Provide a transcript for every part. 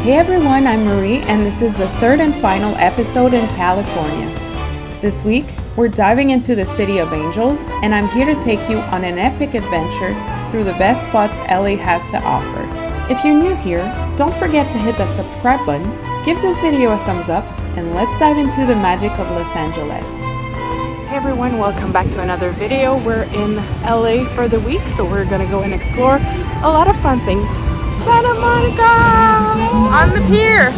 Hey everyone, I'm Marie and this is the third and final episode in California. This week, we're diving into the City of Angels and I'm here to take you on an epic adventure through the best spots LA has to offer. If you're new here, don't forget to hit that subscribe button, give this video a thumbs up, and let's dive into the magic of Los Angeles. Hey everyone, welcome back to another video. We're in LA for the week, so we're gonna go and explore a lot of fun things. Santa Monica! On the pier!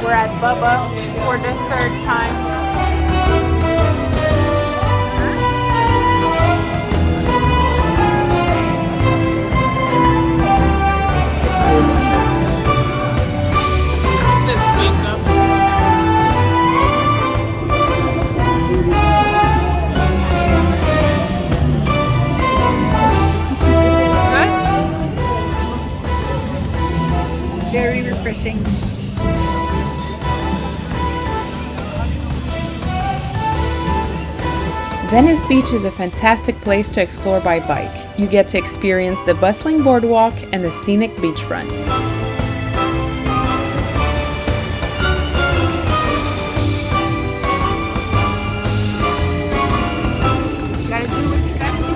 We're at Bubba for the third time. Very refreshing. Venice Beach is a fantastic place to explore by bike. You get to experience the bustling boardwalk and the scenic beachfront. Gotta do what you gotta do.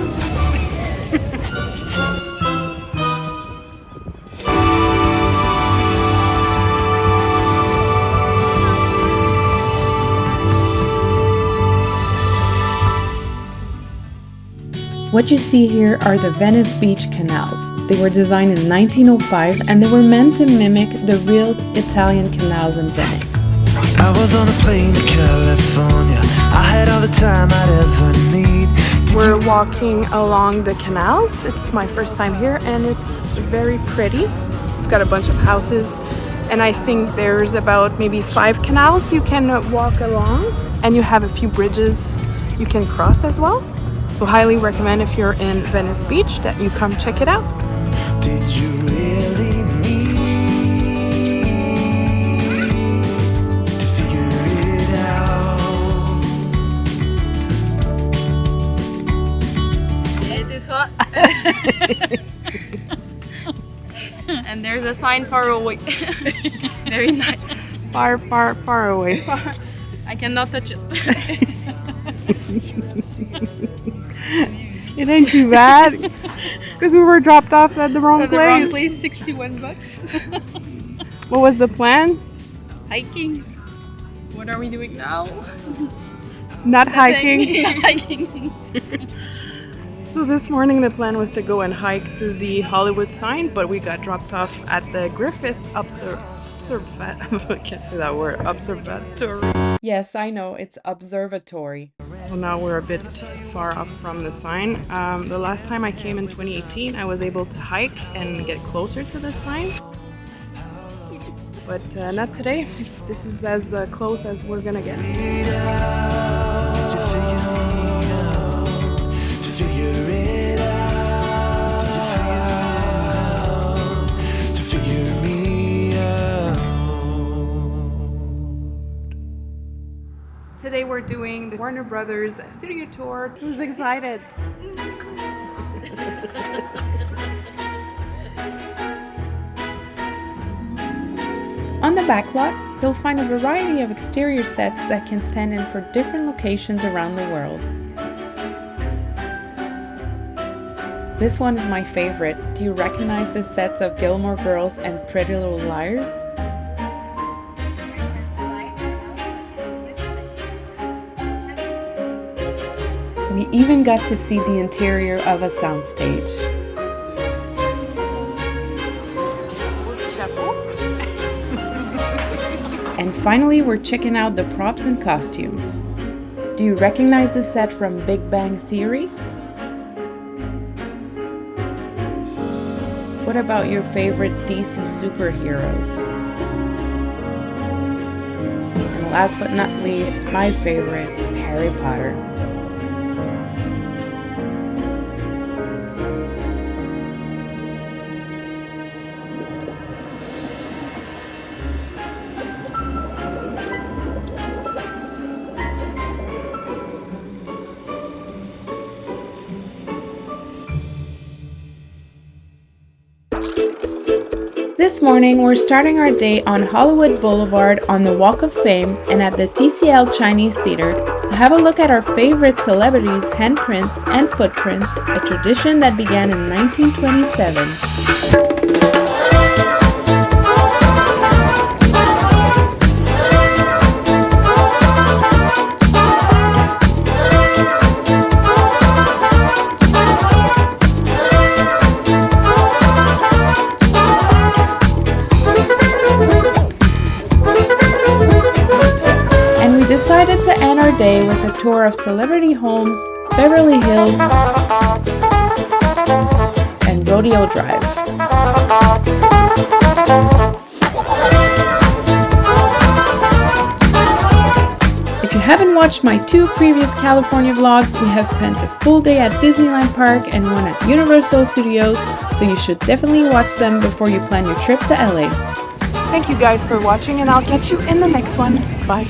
What you see here are the Venice Beach Canals. They were designed in 1905 and they were meant to mimic the real Italian canals in Venice. I was on a plane to California. I had all the time I'd ever need. We're walking along the canals. It's my first time here and it's very pretty. We've got a bunch of houses and I think there's about maybe 5 canals you can walk along, and you have a few bridges you can cross as well. So highly recommend if you're in Venice Beach that you come check it out. Did you really need to figure it out? It is hot. And there's a sign far away. Very nice. Far, far, far away. I cannot touch it. It ain't too bad because we were dropped off at the wrong The wrong place. place, $61. What was the plan? Hiking. What are we doing now? Not hiking. Hiking. So this morning the plan was to go and hike to the Hollywood sign, but we got dropped off at the Griffith I can't say that word. Observatory. Yes, I know, it's Observatory. So now we're a bit far off from the sign. The last time I came in 2018, I was able to hike and get closer to the sign. But not today. This is as close as we're gonna get. Today we're doing the Warner Brothers studio tour. Who's excited? On the back lot, you'll find a variety of exterior sets that can stand in for different locations around the world. This one is my favorite. Do you recognize the sets of Gilmore Girls and Pretty Little Liars? We even got to see the interior of a soundstage. And finally, we're checking out the props and costumes. Do you recognize the set from Big Bang Theory? What about your favorite DC superheroes? And last but not least, my favorite, Harry Potter. This morning, we're starting our day on Hollywood Boulevard on the Walk of Fame and at the TCL Chinese Theater to have a look at our favorite celebrities' handprints and footprints, a tradition that began in 1927. Decided to end our day with a tour of celebrity homes, Beverly Hills, and Rodeo Drive. If you haven't watched my 2 previous California vlogs, we have spent a full day at Disneyland Park and one at Universal Studios, so you should definitely watch them before you plan your trip to LA. Thank you guys for watching, and I'll catch you in the next one. Bye.